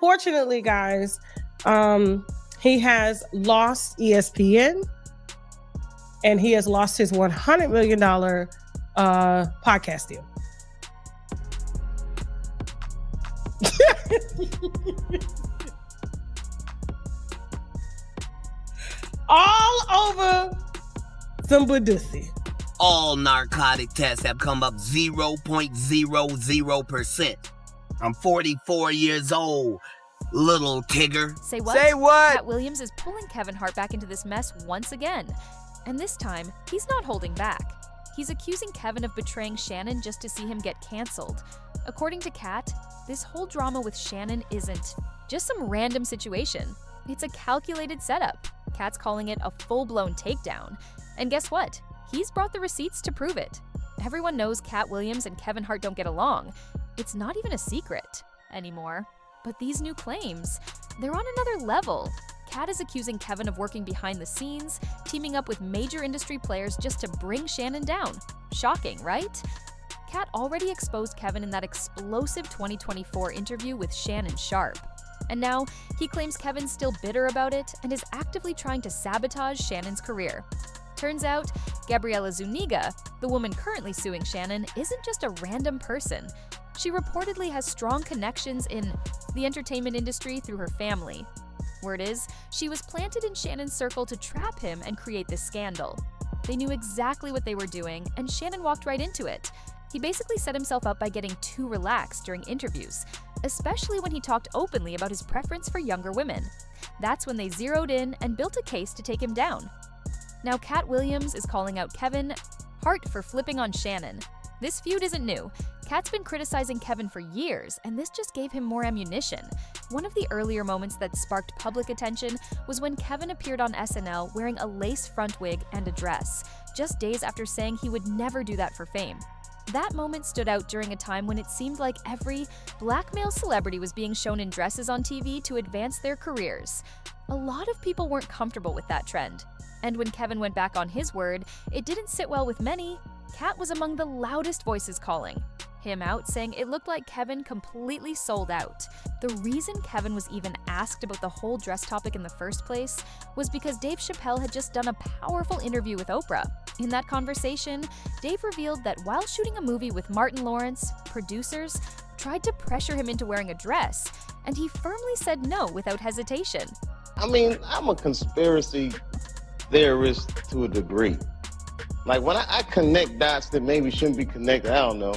Fortunately, guys, he has lost ESPN and he has lost his $100 million podcast deal. All over some Badusi. All narcotic tests have come up 0.00%. I'm 44 years old, little Tigger. Say what? Say what? Katt Williams is pulling Kevin Hart back into this mess once again. And this time, he's not holding back. He's accusing Kevin of betraying Shannon just to see him get canceled. According to Katt, this whole drama with Shannon isn't just some random situation. It's a calculated setup. Katt's calling it a full-blown takedown. And guess what? He's brought the receipts to prove it. Everyone knows Katt Williams and Kevin Hart don't get along. It's not even a secret anymore. But these new claims, they're on another level. Katt is accusing Kevin of working behind the scenes, teaming up with major industry players just to bring Shannon down. Shocking, right? Katt already exposed Kevin in that explosive 2024 interview with Shannon Sharpe. And now, he claims Kevin's still bitter about it and is actively trying to sabotage Shannon's career. Turns out, Gabriela Zuniga, the woman currently suing Shannon, isn't just a random person. She reportedly has strong connections in the entertainment industry through her family. Word is, she was planted in Shannon's circle to trap him and create this scandal. They knew exactly what they were doing, and Shannon walked right into it. He basically set himself up by getting too relaxed during interviews, especially when he talked openly about his preference for younger women. That's when they zeroed in and built a case to take him down. Now Katt Williams is calling out Kevin Hart for flipping on Shannon. This feud isn't new. Katt's been criticizing Kevin for years, and this just gave him more ammunition. One of the earlier moments that sparked public attention was when Kevin appeared on SNL wearing a lace front wig and a dress, just days after saying he would never do that for fame. That moment stood out during a time when it seemed like every black male celebrity was being shown in dresses on TV to advance their careers. A lot of people weren't comfortable with that trend. And when Kevin went back on his word, it didn't sit well with many. Katt was among the loudest voices calling him out, saying it looked like Kevin completely sold out. The reason Kevin was even asked about the whole dress topic in the first place was because Dave Chappelle had just done a powerful interview with Oprah. In that conversation, Dave revealed that while shooting a movie with Martin Lawrence, producers tried to pressure him into wearing a dress, and he firmly said no without hesitation. I mean, I'm a conspiracy theorist to a degree. Like when I connect dots that maybe shouldn't be connected, I don't know.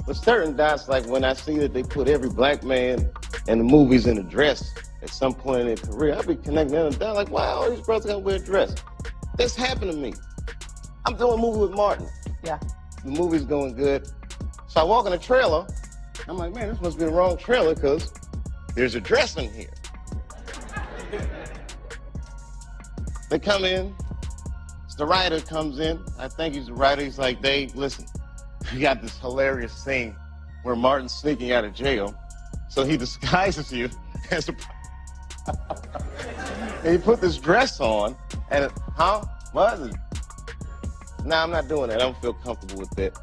But certain dots, like when I see that they put every black man in the movies in a dress at some point in their career, I be connecting them down like, wow, all these brothers gotta wear a dress. This happened to me. I'm doing a movie with Martin. Yeah. The movie's going good. So I walk in the trailer. I'm like, man, this must be the wrong trailer because there's a dress in here. They come in. The writer comes in. I think he's the writer. He's like, Dave, listen, you got this hilarious scene where Martin's sneaking out of jail. So he disguises you as a... and he put this dress on and, what? No, I'm not doing that. I don't feel comfortable with that.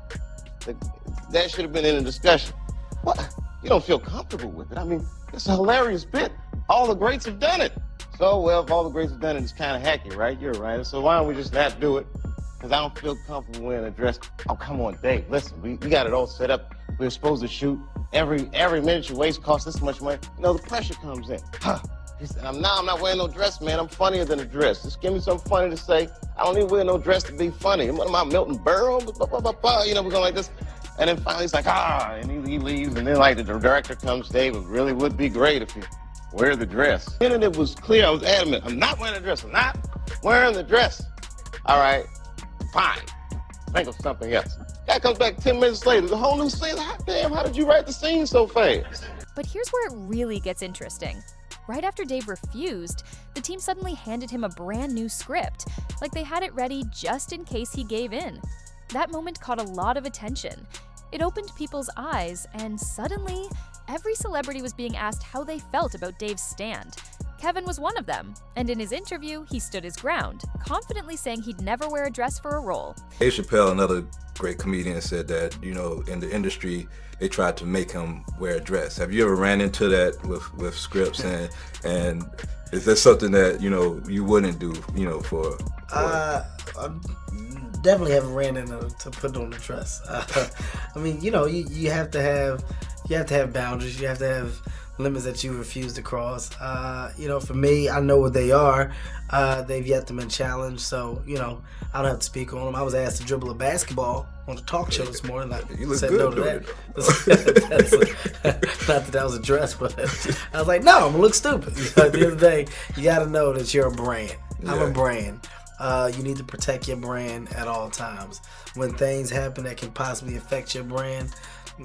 That should have been in the discussion. What? You don't feel comfortable with it? I mean, it's a hilarious bit. All the greats have done it. So, well, if all the greats have done it, it's kind of hacky, right? You're a writer. So why don't we just not do it? Because I don't feel comfortable wearing a dress. Oh, come on, Dave. Listen, we got it all set up. We're supposed to shoot. Every minute you waste costs this much money. You know, the pressure comes in. He said, I'm not wearing no dress, man. I'm funnier than a dress. Just give me something funny to say. I don't need to wear no dress to be funny. What am I, Milton Berle? You know, we're going like this. And then finally he's like, and he leaves. And then like the director comes, Dave, it really would be great if you wear the dress. And it was clear, I was adamant, I'm not wearing the dress. I'm not wearing the dress. All right, fine. Think of something else. Guy comes back 10 minutes later, the whole new scene. Damn, how did you write the scene so fast? But here's where it really gets interesting. Right after Dave refused, the team suddenly handed him a brand new script, like they had it ready just in case he gave in. That moment caught a lot of attention. It opened people's eyes, and suddenly, every celebrity was being asked how they felt about Dave's stand. Kevin was one of them, and in his interview, he stood his ground, confidently saying he'd never wear a dress for a role. Dave Chappelle, another great comedian, said that, you know, in the industry, they tried to make him wear a dress. Have you ever ran into that with scripts, and is that something that, you know, you wouldn't do, you know, for I definitely haven't ran into to put on the dress. I mean, you know, you have to have boundaries. You have to have limits that you refuse to cross. You know, for me, I know what they are. They've yet to been challenged, so, you know, I don't have to speak on them. I was asked to dribble a basketball on the talk show this morning. You look said good no to doing that. Not that was a dress, but I was like, no, I'm gonna look stupid. You know, at the end of the day, you got to know that you're a brand. I'm a brand. You need to protect your brand at all times. When things happen that can possibly affect your brand,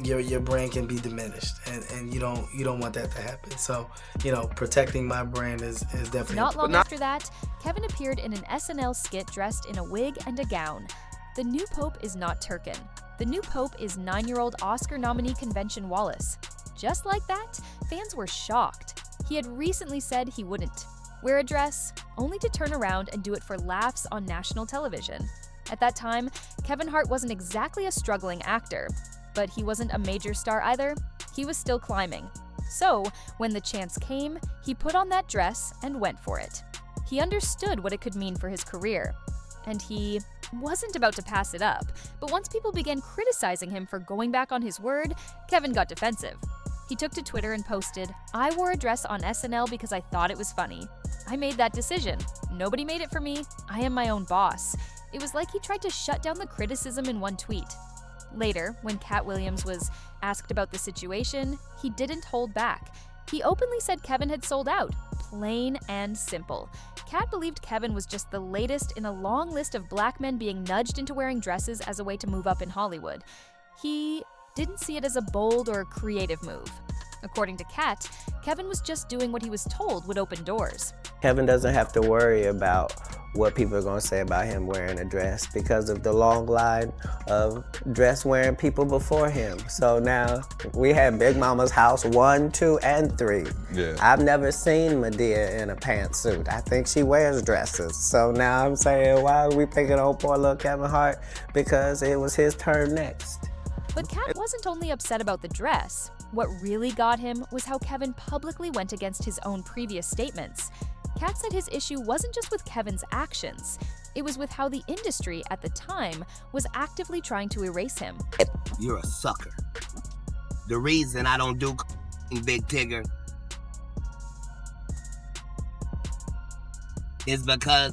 your brand can be diminished, and you don't want that to happen. So, you know, protecting my brand is definitely Not long after that, Kevin appeared in an SNL skit dressed in a wig and a gown. The new pope is not Turkin. The new pope is 9-year-old Oscar nominee Convention Wallace. Just like that, fans were shocked. He had recently said he wouldn't wear a dress, only to turn around and do it for laughs on national television. At that time, Kevin Hart wasn't exactly a struggling actor, but he wasn't a major star either. He was still climbing. So, when the chance came, he put on that dress and went for it. He understood what it could mean for his career, and he wasn't about to pass it up. But once people began criticizing him for going back on his word, Kevin got defensive. He took to Twitter and posted, "I wore a dress on SNL because I thought it was funny. I made that decision. Nobody made it for me. I am my own boss." It was like he tried to shut down the criticism in one tweet. Later, when Katt Williams was asked about the situation, he didn't hold back. He openly said Kevin had sold out, plain and simple. Katt believed Kevin was just the latest in a long list of black men being nudged into wearing dresses as a way to move up in Hollywood. He didn't see it as a bold or creative move. According to Katt, Kevin was just doing what he was told would open doors. Kevin doesn't have to worry about what people are going to say about him wearing a dress because of the long line of dress-wearing people before him. So now we have Big Mama's house 1, 2, and 3. Yeah. I've never seen Medea in a pantsuit. I think she wears dresses. So now I'm saying, why are we picking on poor little Kevin Hart? Because it was his turn next. But Katt wasn't only upset about the dress. What really got him was how Kevin publicly went against his own previous statements. Katt said his issue wasn't just with Kevin's actions, it was with how the industry at the time was actively trying to erase him. You're a sucker. The reason I don't do Big Tigger is because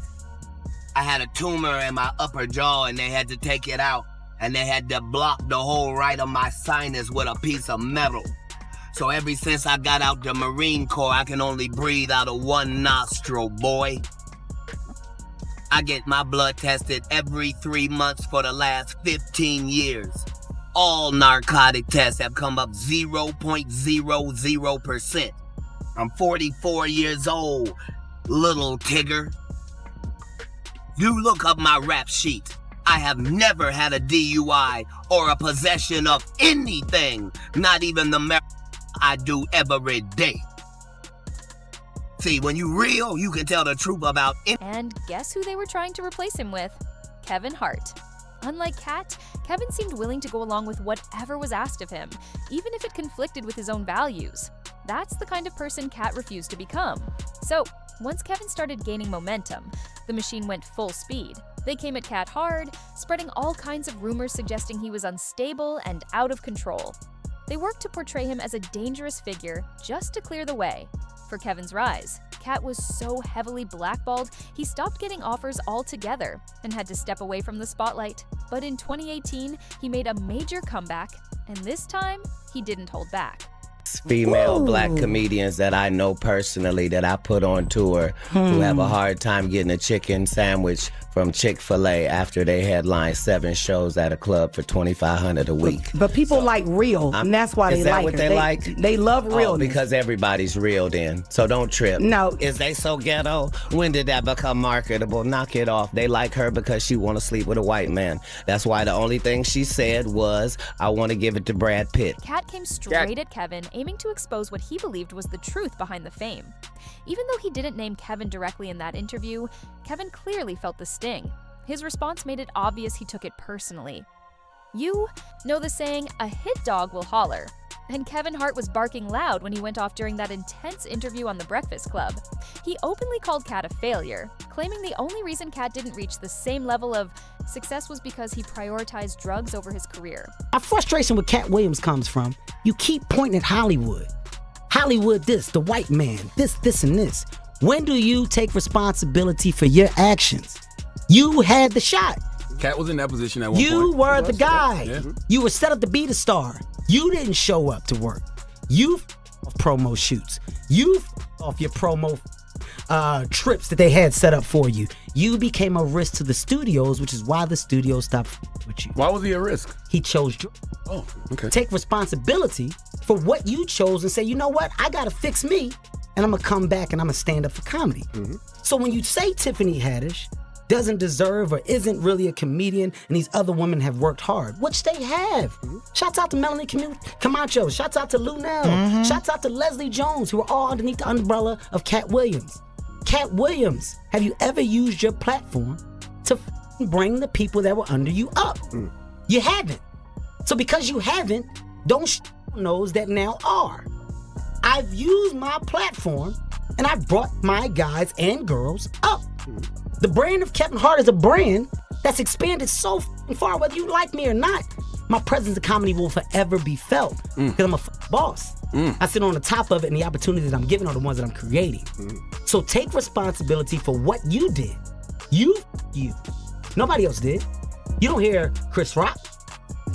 I had a tumor in my upper jaw and they had to take it out. And they had to block the whole right of my sinus with a piece of metal. So ever since I got out the Marine Corps, I can only breathe out of one nostril, boy. I get my blood tested every 3 months for the last 15 years. All narcotic tests have come up 0.00%. I'm 44 years old, little Tigger. You look up my rap sheet. I have never had a DUI or a possession of anything, not even the I do every day. See, when you real, you can tell the truth about it. And guess who they were trying to replace him with? Kevin Hart. Unlike Katt, Kevin seemed willing to go along with whatever was asked of him, even if it conflicted with his own values. That's the kind of person Katt refused to become. So, once Kevin started gaining momentum, the machine went full speed. They came at Katt hard, spreading all kinds of rumors suggesting he was unstable and out of control. They worked to portray him as a dangerous figure just to clear the way. For Kevin's rise, Katt was so heavily blackballed, he stopped getting offers altogether and had to step away from the spotlight. But in 2018, he made a major comeback, and this time, he didn't hold back. Female black comedians that I know personally that I put on tour who have a hard time getting a chicken sandwich from Chick-fil-A after they headline 7 shows at a club for $2,500 a week. But people like real, and that's why they like her. Is that what they like? They love real. Oh, because everybody's real then. So don't trip. No. Is they so ghetto? When did that become marketable? Knock it off. They like her because she want to sleep with a white man. That's why the only thing she said was, I want to give it to Brad Pitt. Katt came straight at Kevin, aiming to expose what he believed was the truth behind the fame. Even though he didn't name Kevin directly in that interview, Kevin clearly felt the sting. His response made it obvious he took it personally. You know the saying, a hit dog will holler. And Kevin Hart was barking loud when he went off during that intense interview on The Breakfast Club. He openly called Katt a failure, claiming the only reason Katt didn't reach the same level of success was because he prioritized drugs over his career. Our frustration with Katt Williams comes from, you keep pointing at Hollywood. Hollywood this, the white man, this, and this. When do you take responsibility for your actions? You had the shot. Katt was in that position at one point. You were the guy. Yeah. You were set up to be the star. You didn't show up to work. You off promo shoots. You off your promo trips that they had set up for you. You became a risk to the studios, which is why the studios stopped with you. Why was he a risk? He chose drugs. Oh, okay. Take responsibility for what you chose and say, you know what? I gotta fix me, and I'm gonna come back and I'm gonna stand up for comedy. So when you say Tiffany Haddish doesn't deserve or isn't really a comedian and these other women have worked hard, which they have. Shouts out to Melanie Camacho. Shouts out to Lunel. Shouts out to Leslie Jones, who are all underneath the umbrella of Katt Williams. Katt Williams, have you ever used your platform to bring the people that were under you up? You haven't. So because you haven't, don't those that now are. I've used my platform and I've brought my guys and girls up. The brand of Kevin Hart is a brand that's expanded so far, whether you like me or not. My presence in comedy will forever be felt because I'm a boss. I sit on the top of it, and the opportunities I'm giving are the ones that I'm creating. So take responsibility for what you did. You. Nobody else did. You don't hear Chris Rock,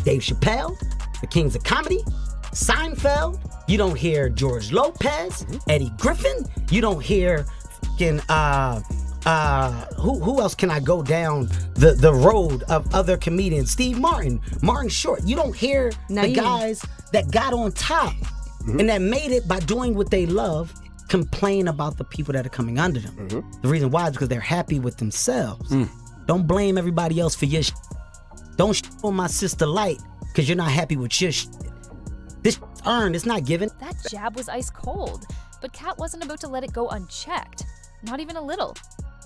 Dave Chappelle, the Kings of Comedy, Seinfeld. You don't hear George Lopez, Eddie Griffin. You don't hear fucking who else can I go down the road of other comedians? Steve Martin, Martin Short. You don't hear the guys that got on top and that made it by doing what they love complain about the people that are coming under them. The reason why is because they're happy with themselves. Don't blame everybody else for your Don't on my sister Light because you're not happy with your This earned, it's not given. That jab was ice cold, but Katt wasn't about to let it go unchecked. Not even a little.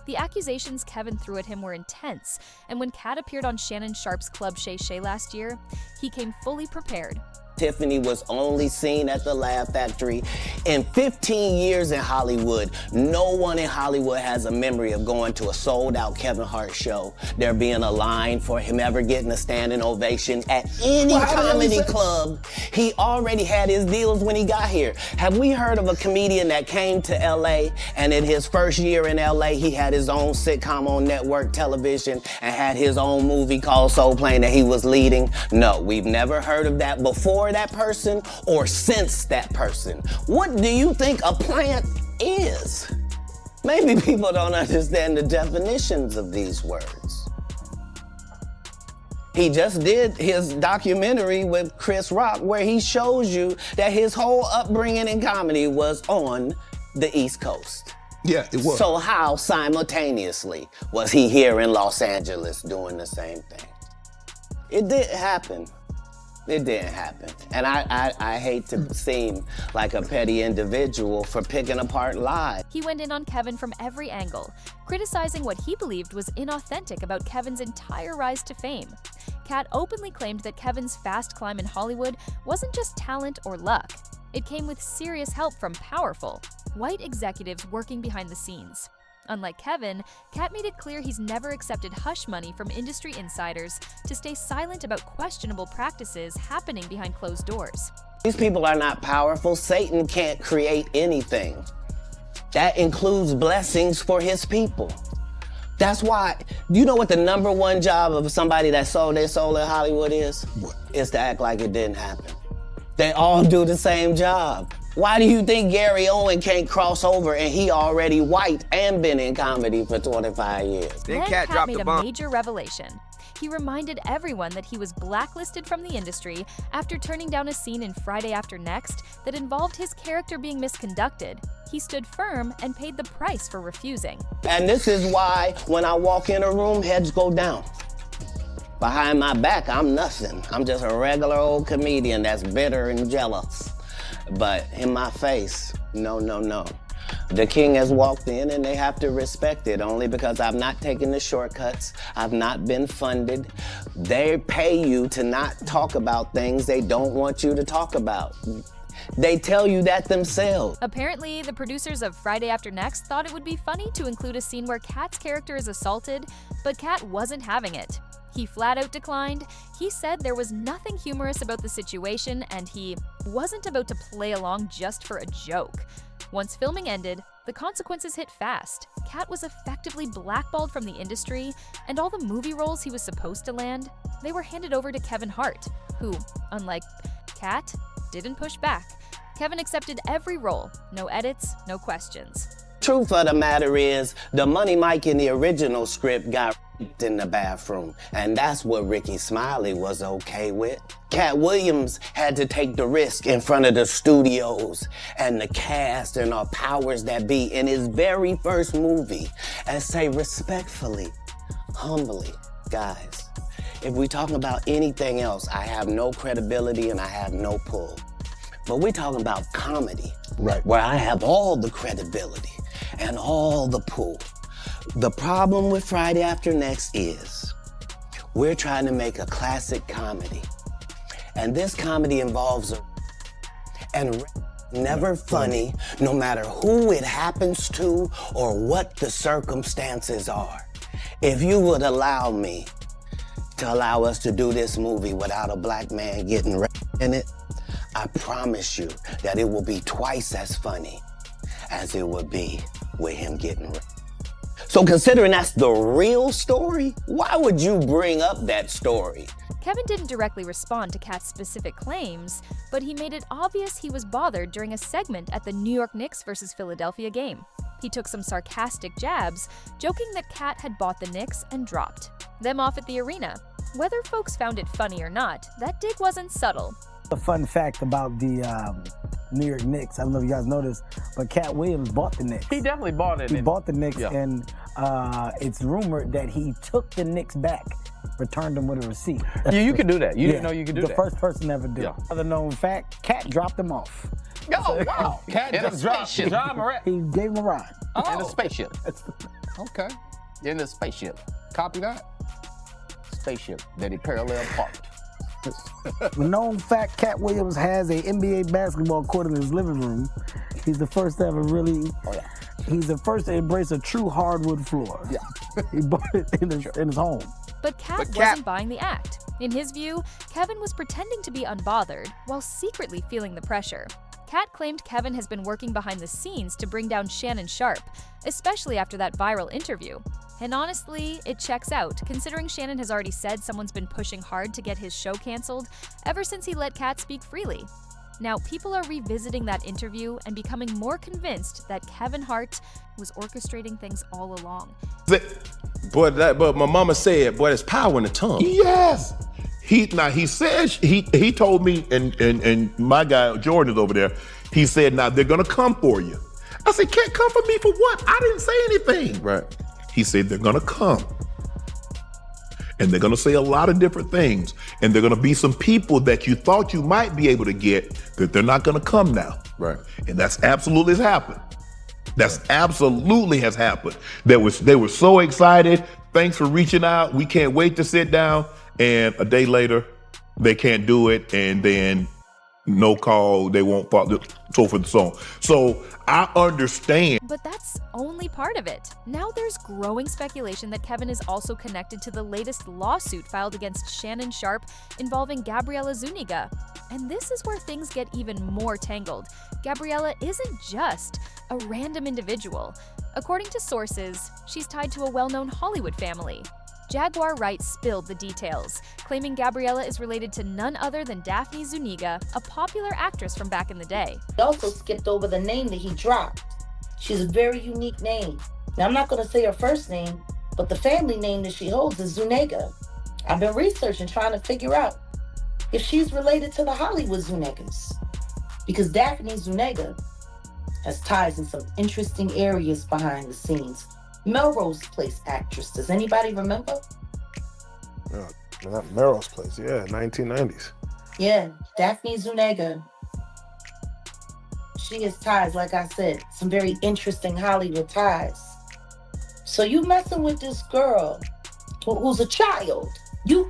The accusations Kevin threw at him were intense, and when Katt appeared on Shannon Sharpe's Club Shay last year, he came fully prepared. Tiffany was only seen at the Laugh Factory. In 15 years in Hollywood, no one in Hollywood has a memory of going to a sold-out Kevin Hart show, there being a line for him ever getting a standing ovation at any comedy club. He already had his deals when he got here. Have we heard of a comedian that came to LA and in his first year in LA, he had his own sitcom on network television and had his own movie called Soul Plane that he was leading? No, we've never heard of that before that person or since that person. What do you think a plant is? Maybe people don't understand the definitions of these words. He just did his documentary with Chris Rock where he shows you that his whole upbringing in comedy was on the East Coast. Yeah, it was. So how simultaneously was he here in Los Angeles doing the same thing? It didn't happen. It didn't happen. And I hate to seem like a petty individual for picking apart lies. He went in on Kevin from every angle, criticizing what he believed was inauthentic about Kevin's entire rise to fame. Katt openly claimed that Kevin's fast climb in Hollywood wasn't just talent or luck. It came with serious help from powerful, white executives working behind the scenes. Unlike Kevin, Katt made it clear he's never accepted hush money from industry insiders to stay silent about questionable practices happening behind closed doors. These people are not powerful. Satan can't create anything. That includes blessings for his people. That's why, you know what the #1 job of somebody that sold their soul in Hollywood is? What? Is to act like it didn't happen. They all do the same job. Why do you think Gary Owen can't cross over and he already white and been in comedy for 25 years? Then Katt made a major revelation. He reminded everyone that he was blacklisted from the industry after turning down a scene in Friday After Next that involved his character being misconducted. He stood firm and paid the price for refusing. And this is why when I walk in a room, heads go down. Behind my back, I'm nothing. I'm just a regular old comedian that's bitter and jealous. But in my face, no, no, no. The king has walked in and they have to respect it only because I've not taken the shortcuts. I've not been funded. They pay you to not talk about things they don't want you to talk about. They tell you that themselves. Apparently, the producers of Friday After Next thought it would be funny to include a scene where Katt's character is assaulted, but Katt wasn't having it. He flat out declined. He said there was nothing humorous about the situation and he wasn't about to play along just for a joke. Once filming ended, the consequences hit fast. Katt was effectively blackballed from the industry, and all the movie roles he was supposed to land, they were handed over to Kevin Hart, who, unlike Katt, didn't push back. Kevin accepted every role, no edits, no questions. Truth of the matter is, the Money Mike in the original script got raped in the bathroom, and that's what Ricky Smiley was okay with. Katt Williams had to take the risk in front of the studios and the cast and our powers that be in his very first movie and say respectfully, humbly, guys, if we talking about anything else, I have no credibility and I have no pull. But we're talking about comedy, right, where I have all the credibility and all the pull. The problem with Friday After Next is we're trying to make a classic comedy. And this comedy involves and never funny, no matter who it happens to or what the circumstances are. If you would allow me to allow us to do this movie without a black man getting raped in it, I promise you that it will be twice as funny as it would be with him getting raped. So considering that's the real story, why would you bring up that story? Kevin didn't directly respond to Katt's specific claims, but he made it obvious he was bothered during a segment at the New York Knicks versus Philadelphia game. He took some sarcastic jabs, joking that Katt had bought the Knicks and dropped them off at the arena. Whether folks found it funny or not, that dig wasn't subtle. A fun fact about the New York Knicks, I don't know if you guys noticed, but Katt Williams bought the Knicks. He definitely bought it. He bought the Knicks, and it's rumored that he took the Knicks back, returned them with a receipt. Yeah, you can do that. You didn't know you could do that. The first person ever did. Yeah. Other known fact, Katt dropped them off. Oh, wow. Katt just dropped John Morant. He gave him a ride. Oh. In a spaceship. Okay. In a spaceship. Copy that? Spaceship that he parallel parked. Known fact, Katt Williams has a NBA basketball court in his living room. He's the first to ever really, he's the first to embrace a true hardwood floor. Yeah. He bought it in his home. But Katt wasn't buying the act. In his view, Kevin was pretending to be unbothered while secretly feeling the pressure. Katt claimed Kevin has been working behind the scenes to bring down Shannon Sharpe, especially after that viral interview. And honestly, it checks out, considering Shannon has already said someone's been pushing hard to get his show canceled ever since he let Katt speak freely. Now, people are revisiting that interview and becoming more convinced that Kevin Hart was orchestrating things all along. But my mama said, boy, there's power in the tongue. Yes. He said, he told me, and my guy Jordan is over there, he said, now they're gonna come for you. I said, can't come for me for what? I didn't say anything. Right. He said, they're gonna come. And they're gonna say a lot of different things. And they're gonna be some people that you thought you might be able to get, that they're not gonna come now. Right. And that's absolutely has happened. That's absolutely has happened. They were so excited. Thanks for reaching out. We can't wait to sit down. And a day later, they can't do it. And then no call, they won't follow, so forth and so on. So I understand. But that's only part of it. Now there's growing speculation that Kevin is also connected to the latest lawsuit filed against Shannon Sharpe involving Gabriela Zuniga. And this is where things get even more tangled. Gabriela isn't just a random individual. According to sources, she's tied to a well-known Hollywood family. Jaguar Wright spilled the details, claiming Gabriela is related to none other than Daphne Zuniga, a popular actress from back in the day. He also skipped over the name that he dropped. She's a very unique name. Now, I'm not going to say her first name, but the family name that she holds is Zuniga. I've been researching, trying to figure out if she's related to the Hollywood Zunigas, because Daphne Zuniga has ties in some interesting areas behind the scenes. Melrose Place actress. Does anybody remember? Not Melrose Place. Yeah, 1990s. Yeah, Daphne Zuniga. she has ties, like I said, some very interesting Hollywood ties. So you messing with this girl who's a child.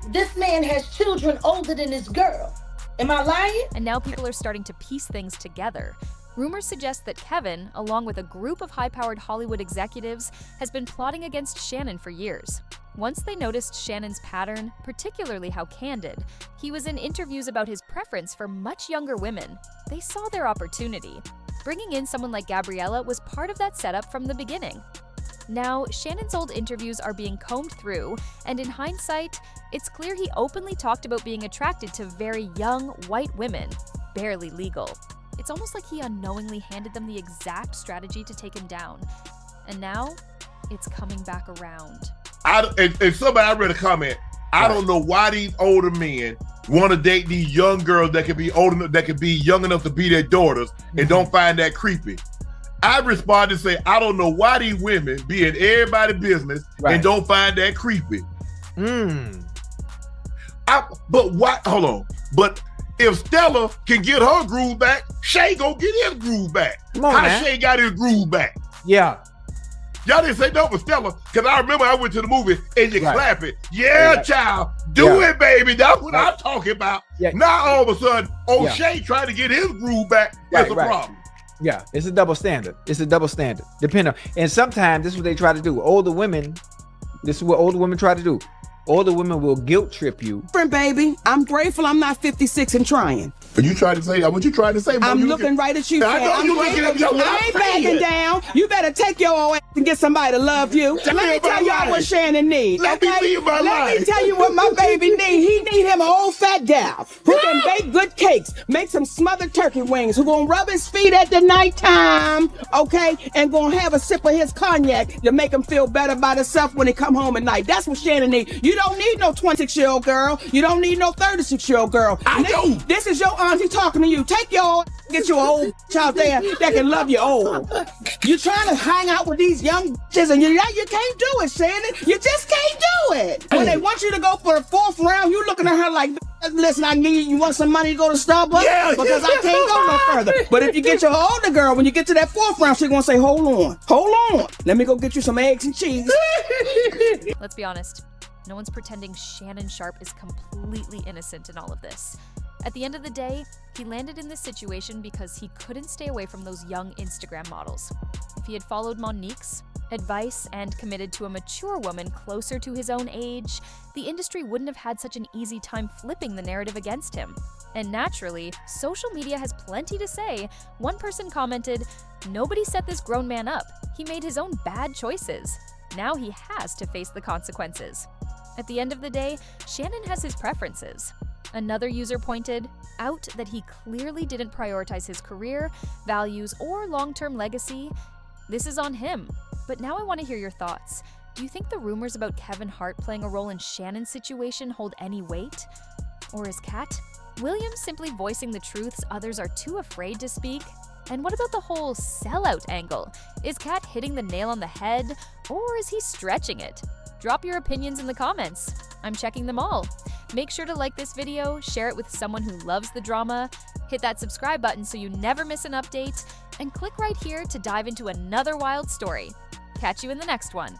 This man has children older than this girl. Am I lying? And now people are starting to piece things together. Rumors suggest that Kevin, along with a group of high-powered Hollywood executives, has been plotting against Shannon for years. Once they noticed Shannon's pattern, particularly how candid, he was in interviews about his preference for much younger women, they saw their opportunity. Bringing in someone like Gabriella was part of that setup from the beginning. Now, Shannon's old interviews are being combed through, and in hindsight, it's clear he openly talked about being attracted to very young, white women, barely legal. It's almost like he unknowingly handed them the exact strategy to take him down. And now, it's coming back around. And somebody, I read a comment, I don't know why these older men want to date these young girls that can be old enough, that can be young enough to be their daughters and don't find that creepy. I respond to say, I don't know why these women be in everybody's business and don't find that creepy. But why? Hold on. But if Stella can get her groove back, Shay gonna get his groove back. How Shay got his groove back? Yeah. Y'all didn't say no for Stella, because I remember I went to the movie and you clap it. Yeah, child. Do it, baby. That's what I'm talking about. Now all of a sudden, Shay trying to get his groove back. That's a problem. Yeah, it's a double standard. It's a double standard. Depending on, and sometimes this is what they try to do. Older women, this is what older women try to do. Older women will guilt trip you. Friend, baby, I'm grateful I'm not 56 and trying. But you trying to say what you trying to say? I'm looking right at you. I know you looking at your I ain't backing down. You better take your old ass and get somebody to love you. Let me tell y'all what Shannon needs. Let me live my life. Let me tell you what my baby needs. He need him an old fat gal who can bake good cakes, make some smothered turkey wings, who gonna rub his feet at the nighttime, okay, and gonna have a sip of his cognac to make him feel better about himself when he come home at night. That's what Shannon needs. You don't need no 26-year-old girl. You don't need no 36-year-old girl. This is your auntie talking to you. Take your get your old child there that can love you old. You trying to hang out with these young bitches and you can't do it, Shannon. You just can't do it. When they want you to go for the 4th round, you looking at her like, listen, I need you want some money to go to Starbucks? Because I can't go no further. But if you get your older girl, when you get to that 4th round, she's gonna say, hold on. Let me go get you some eggs and cheese. Let's be honest. No one's pretending Shannon Sharpe is completely innocent in all of this. At the end of the day, he landed in this situation because he couldn't stay away from those young Instagram models. If he had followed Monique's advice and committed to a mature woman closer to his own age, the industry wouldn't have had such an easy time flipping the narrative against him. And naturally, social media has plenty to say. One person commented, "Nobody set this grown man up. He made his own bad choices. Now he has to face the consequences." At the end of the day, Shannon has his preferences. Another user pointed out that he clearly didn't prioritize his career, values, or long-term legacy. This is on him. But now I want to hear your thoughts. Do you think the rumors about Kevin Hart playing a role in Shannon's situation hold any weight? Or is Katt Williams simply voicing the truths others are too afraid to speak? And what about the whole sellout angle? Is Katt hitting the nail on the head, or is he stretching it? Drop your opinions in the comments. I'm checking them all. Make sure to like this video, share it with someone who loves the drama, hit that subscribe button so you never miss an update, and click right here to dive into another wild story. Catch you in the next one.